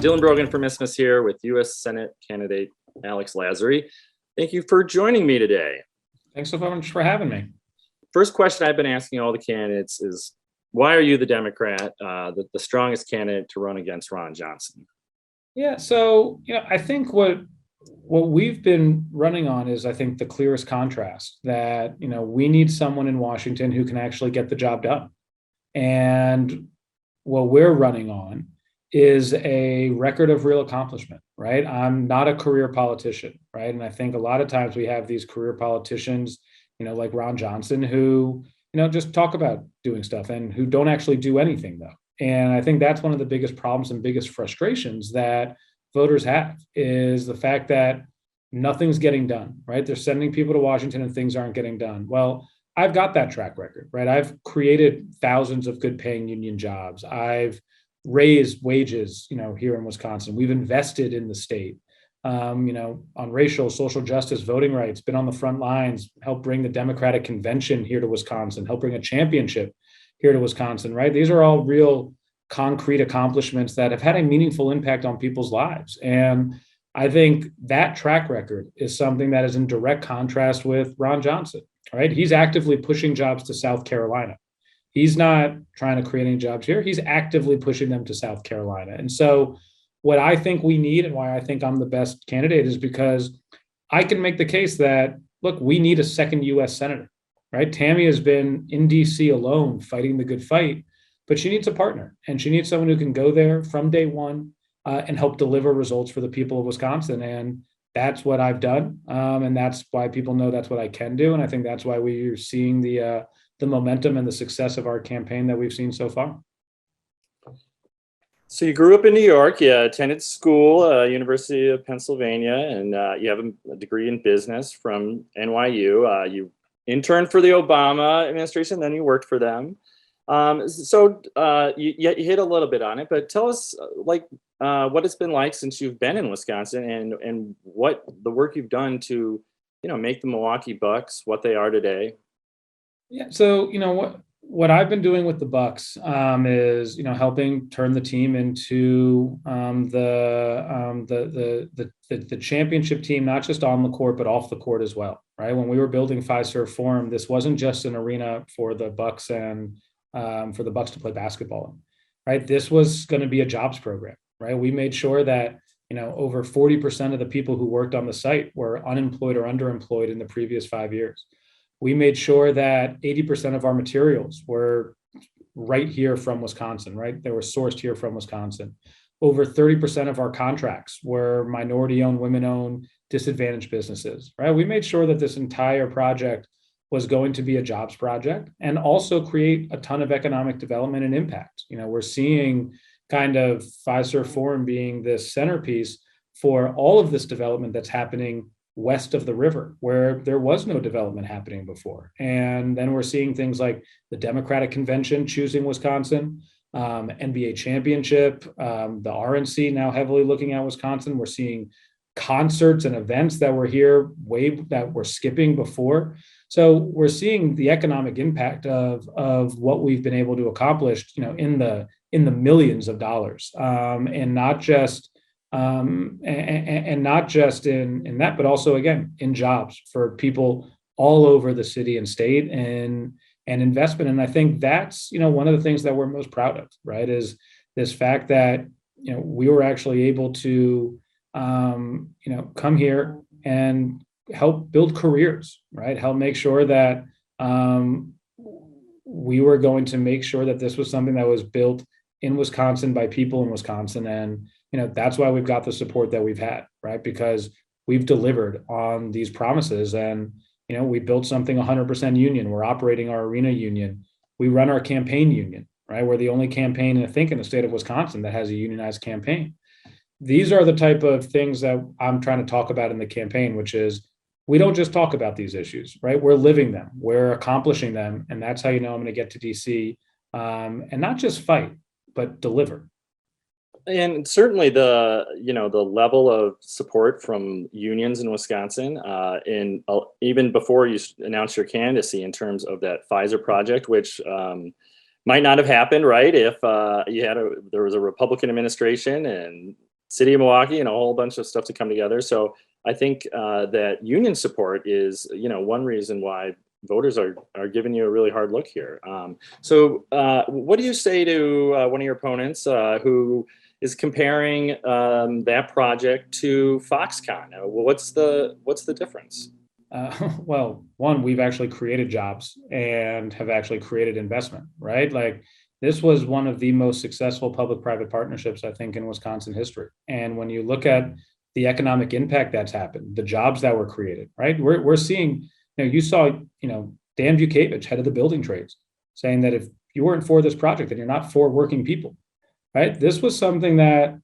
Dylan Brogan from Isthmus here with U.S. Senate candidate Alex Lasry. Thank you for joining me today. Thanks so much for having me. First question I've been asking all the candidates is, why are you the Democrat, the strongest candidate to run against Ron Johnson? Yeah, so I think what we've been running on is, I think, the clearest contrast that we need someone in Washington who can actually get the job done, and what we're running on is a record of real accomplishment, right? I'm not a career politician, right? And I think a lot of times we have these career politicians, like Ron Johnson, who just talk about doing stuff and who don't actually do anything, though. And I think that's one of the biggest problems and biggest frustrations that voters have, is the fact that nothing's getting done, right? They're sending people to Washington and things aren't getting done. Well, I've got that track record, right? I've created thousands of good paying union jobs. I've raised wages, here in Wisconsin. We've invested in the state, on racial, social justice, voting rights, been on the front lines, helped bring the Democratic Convention here to Wisconsin, helped bring a championship here to Wisconsin, right? These are all real concrete accomplishments that have had a meaningful impact on people's lives. And I think that track record is something that is in direct contrast with Ron Johnson, right? He's actively pushing jobs to South Carolina. He's not trying to create any jobs here. He's actively pushing them to South Carolina. And so what I think we need, and why I think I'm the best candidate, is because I can make the case that, look, we need a second U.S. senator, right? Tammy has been in D.C. alone fighting the good fight, but she needs a partner, and she needs someone who can go there from day one and help deliver results for the people of Wisconsin. And that's what I've done. And that's why people know that's what I can do. And I think that's why we're seeing the momentum and the success of our campaign that we've seen so far. So you grew up in New York, you attended school, University of Pennsylvania, and you have a degree in business from NYU. You interned for the Obama administration, then you worked for them. You hit a little bit on it, but tell us what it's been like since you've been in Wisconsin, and what the work you've done to make the Milwaukee Bucks what they are today. Yeah, so what I've been doing with the Bucks is helping turn the team into the championship team, not just on the court but off the court as well, right? When we were building Fiserv Forum, this wasn't just an arena for the Bucks and for the Bucks to play basketball in, right? This was going to be a jobs program, right? We made sure that over 40% of the people who worked on the site were unemployed or underemployed in the previous 5 years. We made sure that 80% of our materials were right here from Wisconsin, right? They were sourced here from Wisconsin. Over 30% of our contracts were minority-owned, women-owned, disadvantaged businesses, right? We made sure that this entire project was going to be a jobs project and also create a ton of economic development and impact. We're seeing kind of Fiserv Forum being this centerpiece for all of this development that's happening west of the river, where there was no development happening before. And then we're seeing things like the Democratic Convention choosing Wisconsin, NBA championship, the RNC now heavily looking at Wisconsin. We're seeing concerts and events that were here that were skipping before. So we're seeing the economic impact of what we've been able to accomplish, in the millions of dollars, and not just in that, but also, again, in jobs for people all over the city and state, and investment. And I think that's, one of the things that we're most proud of, right, is this fact that, we were actually able to, come here and help build careers, right? Help make sure that we were going to make sure that this was something that was built in Wisconsin by people in Wisconsin. And that's why we've got the support that we've had, right? Because we've delivered on these promises, and, we built something 100% union. We're operating our arena union. We run our campaign union, right? We're the only campaign, I think, in the state of Wisconsin that has a unionized campaign. These are the type of things that I'm trying to talk about in the campaign, which is we don't just talk about these issues, right? We're living them, we're accomplishing them. And that's how I'm going to get to DC, and not just fight, but deliver. And certainly the level of support from unions in Wisconsin, even before you announced your candidacy, in terms of that Pfizer project, which might not have happened, right, if there was a Republican administration and city of Milwaukee and a whole bunch of stuff to come together. So I think that union support is, one reason why voters are giving you a really hard look here. What do you say to one of your opponents who is comparing that project to Foxconn? What's the difference? Well, one, we've actually created jobs and have actually created investment, right? Like this was one of the most successful public-private partnerships, I think, in Wisconsin history. And when you look at the economic impact that's happened, the jobs that were created, right? We're seeing, you saw, Dan Vucevich, head of the building trades, saying that if you weren't for this project, then you're not for working people, right? This was something that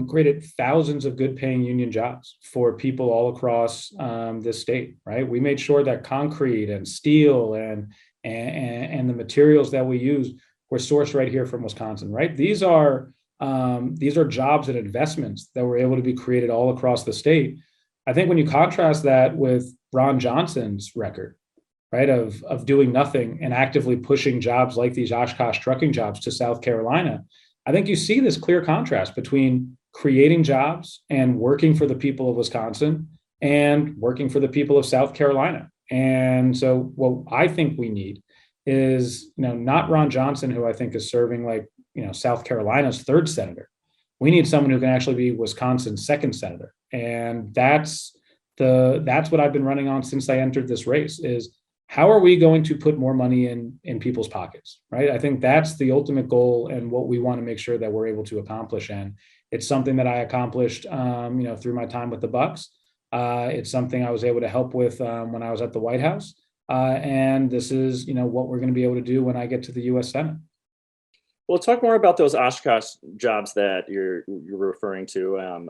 created thousands of good paying union jobs for people all across this state, right? We made sure that concrete and steel and the materials that we use were sourced right here from Wisconsin, right? These are jobs and investments that were able to be created all across the state. I think when you contrast that with Ron Johnson's record, right, of doing nothing and actively pushing jobs like these Oshkosh trucking jobs to South Carolina, I think you see this clear contrast between creating jobs and working for the people of Wisconsin and working for the people of South Carolina. And so what I think we need is, not Ron Johnson, who I think is serving like, South Carolina's third senator. We need someone who can actually be Wisconsin's second senator. And that's what I've been running on since I entered this race is how are we going to put more money in people's pockets, right? I think that's the ultimate goal and what we want to make sure that we're able to accomplish. And it's something that I accomplished, through my time with the Bucks. It's something I was able to help with when I was at the White House. And this is, what we're going to be able to do when I get to the U.S. Senate. Well, talk more about those Oshkosh jobs that you're referring to.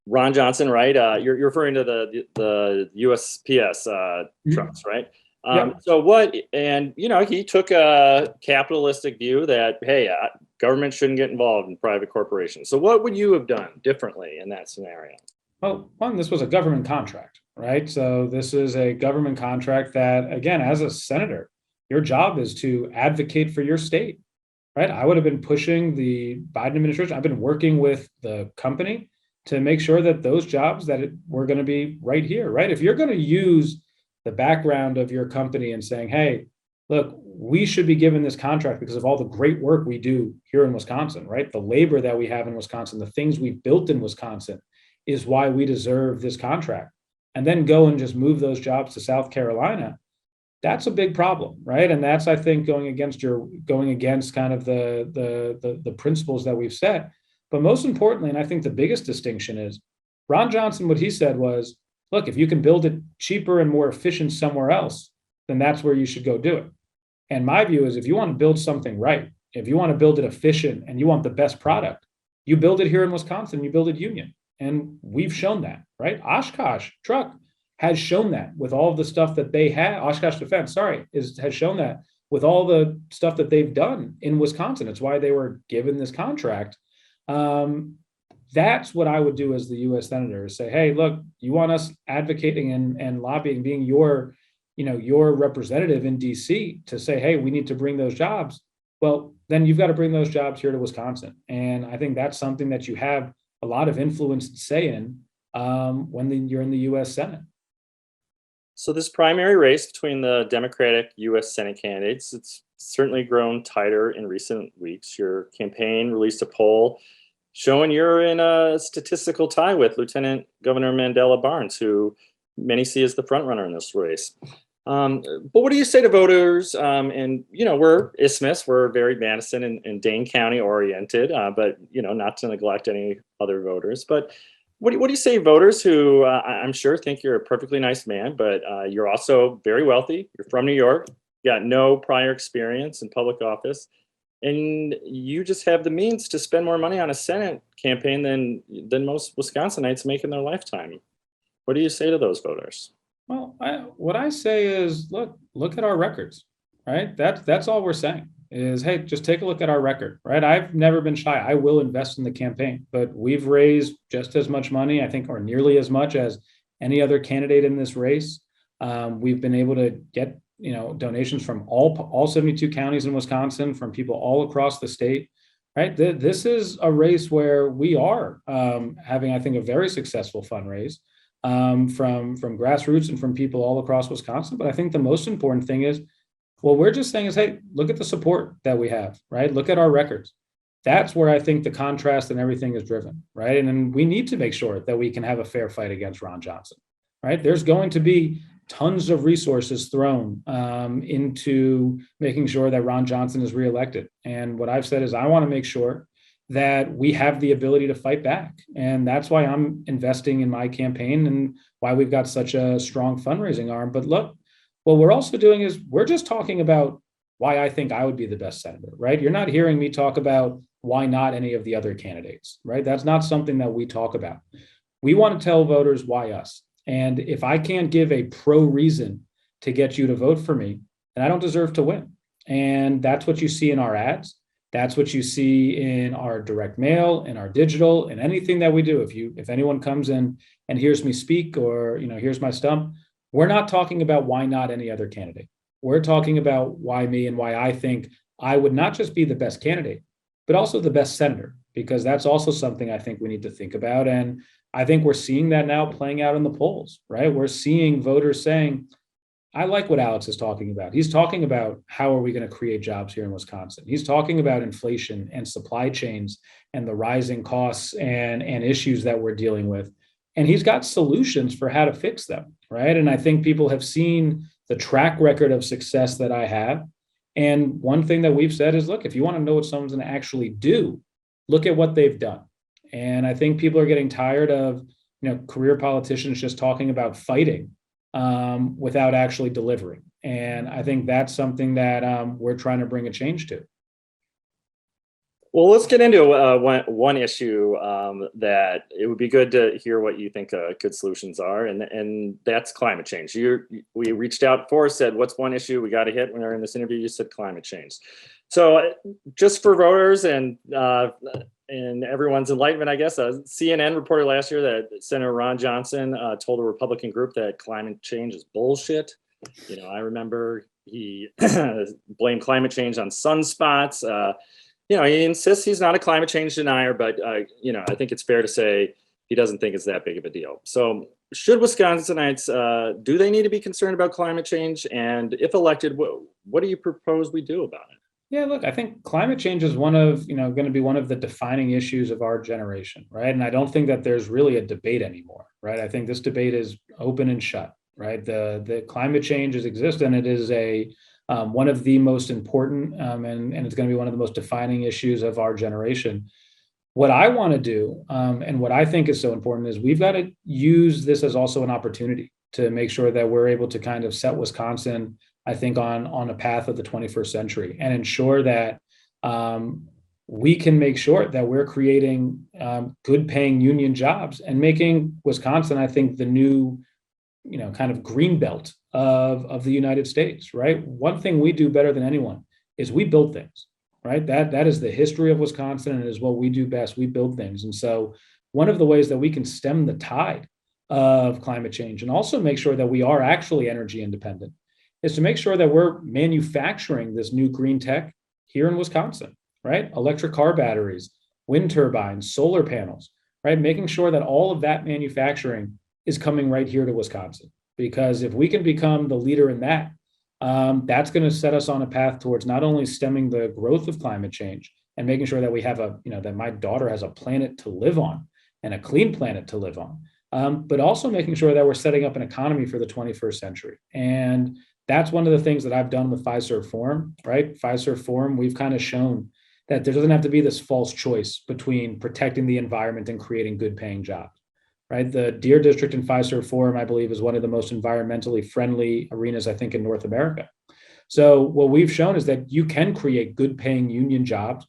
Ron Johnson, right? You're referring to the USPS trucks, right? Yeah. So what? And he took a capitalistic view that hey, government shouldn't get involved in private corporations. So what would you have done differently in that scenario? Well, one, this was a government contract, right? So this is a government contract that, again, as a senator, your job is to advocate for your state, right? I would have been pushing the Biden administration. I've been working with the company to make sure that those jobs were going to be right here, right? If you're going to use the background of your company and saying, hey, look, we should be given this contract because of all the great work we do here in Wisconsin, right? The labor that we have in Wisconsin, the things we've built in Wisconsin is why we deserve this contract. And then go and just move those jobs to South Carolina. That's a big problem, right? And that's, I think, going against kind of the principles that we've set. But most importantly, and I think the biggest distinction is Ron Johnson, what he said was, look, if you can build it cheaper and more efficient somewhere else, then that's where you should go do it. And my view is if you want to build something right, if you want to build it efficient and you want the best product, you build it here in Wisconsin, you build it union. And we've shown that, right? Oshkosh Truck has shown that with all of the stuff that they have. Oshkosh Defense, has shown that with all the stuff that they've done in Wisconsin. It's why they were given this contract. That's what I would do as the U.S. Senator is say, hey, look, you want us advocating and lobbying, being your representative in D.C. to say, hey, we need to bring those jobs. Well, then you've got to bring those jobs here to Wisconsin. And I think that's something that you have a lot of influence to say in when you're in the U.S. Senate. So this primary race between the Democratic U.S. Senate candidates, it's certainly grown tighter in recent weeks. Your campaign released a poll showing you're in a statistical tie with Lieutenant Governor Mandela Barnes, who many see as the front runner in this race. But what do you say to voters? And we're Isthmus, we're very Madison and Dane County oriented, but not to neglect any other voters. But what do you say to voters who I'm sure think you're a perfectly nice man, but you're also very wealthy. You're from New York, you got no prior experience in public office, and you just have the means to spend more money on a Senate campaign than most Wisconsinites make in their lifetime. What do you say to those voters? Well, what I say is, look at our records, right? That's all we're saying is, hey, just take a look at our record, right? I've never been shy. I will invest in the campaign, but we've raised just as much money, I think, or nearly as much as any other candidate in this race. We've been able to get, donations from all 72 counties in Wisconsin, from people all across the state. right? This is a race where we are having, I think, a very successful fundraise from grassroots and from people all across Wisconsin. But I think the most important thing is, what we're just saying is, hey, look at the support that we have, right? Look at our records. That's where I think the contrast and everything is driven, right? And then we need to make sure that we can have a fair fight against Ron Johnson, right? There's going to be tons of resources thrown into making sure that Ron Johnson is reelected. And what I've said is, I want to make sure that we have the ability to fight back. And that's why I'm investing in my campaign and why we've got such a strong fundraising arm. But look, what we're also doing is we're just talking about why I think I would be the best senator, right? You're not hearing me talk about why not any of the other candidates, right? That's not something that we talk about. We want to tell voters why us. And if I can't give a pro reason to get you to vote for me, then I don't deserve to win. And that's what you see in our ads. That's what you see in our direct mail, in our digital, and anything that we do. If anyone comes in and hears me speak, or hears my stump, we're not talking about why not any other candidate. We're talking about why me, and why I think I would not just be the best candidate, but also the best senator, because that's also something I think we need to think about. And I think we're seeing that now playing out in the polls, right? We're seeing voters saying, I like what Alex is talking about. He's talking about how are we going to create jobs here in Wisconsin. He's talking about inflation and supply chains and the rising costs and issues that we're dealing with. And he's got solutions for how to fix them, right? And I think people have seen the track record of success that I have. And one thing that we've said is, look, if you want to know what someone's going to actually do, look at what they've done. And I think people are getting tired of, career politicians just talking about fighting without actually delivering. And I think that's something that we're trying to bring a change to. Well, let's get into one issue that it would be good to hear what you think good solutions are, and that's climate change. We reached out before, said, what's one issue we got to hit when we're in this interview? You said climate change. So just for voters and everyone's enlightenment, I guess, CNN reported last year that Senator Ron Johnson told a Republican group that climate change is bullshit. I remember he blamed climate change on sunspots. He insists he's not a climate change denier, but, I think it's fair to say he doesn't think it's that big of a deal. So should Wisconsinites, do they need to be concerned about climate change? And if elected, what do you propose we do about it? Yeah, look, I think climate change is going to be one of the defining issues of our generation, right? And I don't think that there's really a debate anymore, right? I think this debate is open and shut, right? The climate change exists, and it is one of the most important, and it's going to be one of the most defining issues of our generation. What I want to do, and what I think is so important, is we've got to use this as also an opportunity to make sure that we're able to kind of set Wisconsin, I think, on a path of the 21st century, and ensure that we can make sure that we're creating good paying union jobs and making Wisconsin, I think, the new, kind of green belt of the United States, right? One thing we do better than anyone is we build things, right? That is the history of Wisconsin, and is what we do best. We build things. And so one of the ways that we can stem the tide of climate change and also make sure that we are actually energy independent is to make sure that we're manufacturing this new green tech here in Wisconsin, right? Electric car batteries, wind turbines, solar panels, right? Making sure that all of that manufacturing is coming right here to Wisconsin. Because if we can become the leader in that, that's going to set us on a path towards not only stemming the growth of climate change and making sure that we have that my daughter has a planet to live on and a clean planet to live on, but also making sure that we're setting up an economy for the 21st century. And that's one of the things that I've done with Fiserv Forum, right? Fiserv Forum, we've kind of shown that there doesn't have to be this false choice between protecting the environment and creating good paying jobs. Right, the Deer District in Fiserv Forum, I believe, is one of the most environmentally friendly arenas, I think, in North America. So what we've shown is that you can create good paying union jobs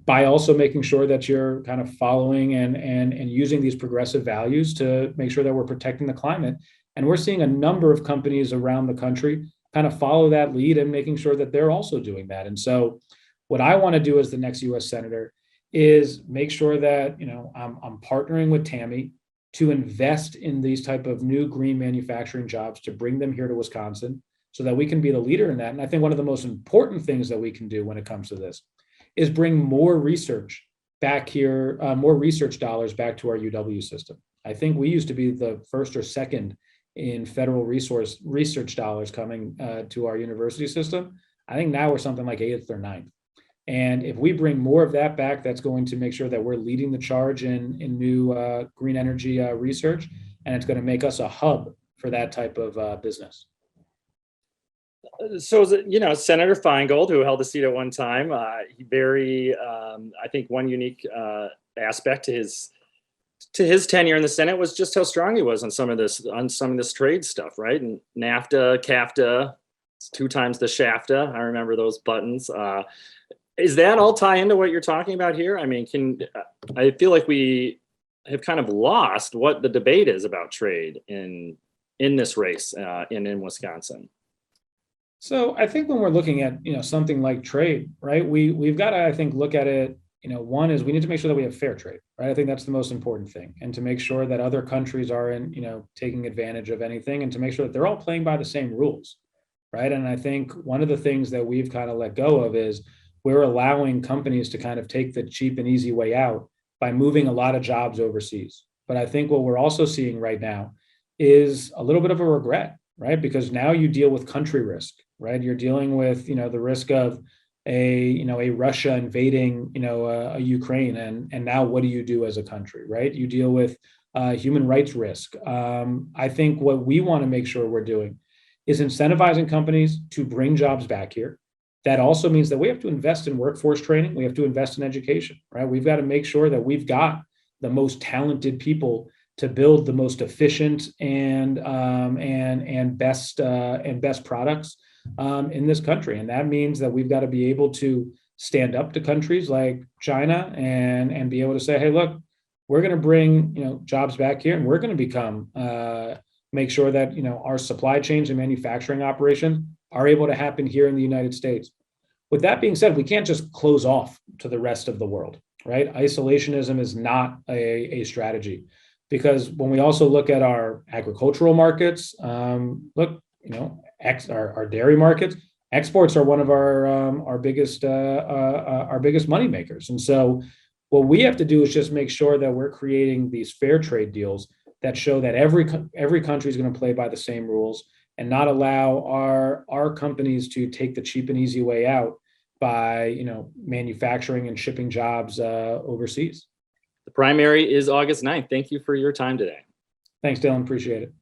by also making sure that you're kind of following and using these progressive values to make sure that we're protecting the climate. And we're seeing a number of companies around the country kind of follow that lead and making sure that they're also doing that. And so what I want to do as the next U.S. Senator is make sure that I'm partnering with Tammy to invest in these type of new green manufacturing jobs, to bring them here to Wisconsin so that we can be the leader in that. And I think one of the most important things that we can do when it comes to this is bring more research back here, more research dollars back to our UW system. I think we used to be the first or second in federal research dollars coming to our university system. I think now we're something like 8th or 9th. And if we bring more of that back, that's going to make sure that we're leading the charge in new green energy research, and it's going to make us a hub for that type of business. So, Senator Feingold, who held a seat at one time, he I think one unique aspect to his tenure in the Senate was just how strong he was on some of this trade stuff, right? And NAFTA, CAFTA, it's 2 times the SHAFTA. I remember those buttons. Is that all tie into what you're talking about here? I mean, I feel like we have kind of lost what the debate is about trade in this race in Wisconsin. So I think when we're looking at something like trade, right, we've got to, I think, look at it. One is we need to make sure that we have fair trade, right? I think that's the most important thing, and to make sure that other countries aren't taking advantage of anything, and to make sure that they're all playing by the same rules, right? And I think one of the things that we've kind of let go of is we're allowing companies to kind of take the cheap and easy way out by moving a lot of jobs overseas. But I think what we're also seeing right now is a little bit of a regret, right? Because now you deal with country risk, right? You're dealing with, the risk of a Russia invading, a Ukraine. And now what do you do as a country, right? You deal with human rights risk. I think what we want to make sure we're doing is incentivizing companies to bring jobs back here. That also means that we have to invest in workforce training. We have to invest in education, right? We've got to make sure that we've got the most talented people to build the most efficient and best products in this country. And that means that we've got to be able to stand up to countries like China and be able to say, hey, look, we're going to bring jobs back here, and we're going to become make sure that our supply chains and manufacturing operations are able to happen here in the United States. With that being said, we can't just close off to the rest of the world, right? Isolationism is not a strategy, because when we also look at our agricultural markets, our dairy markets, exports are one of our biggest money makers. And so what we have to do is just make sure that we're creating these fair trade deals that show that every country is going to play by the same rules, and not allow our companies to take the cheap and easy way out by manufacturing and shipping jobs overseas. The primary is August 9th. Thank you for your time today. Thanks, Dylan. Appreciate it.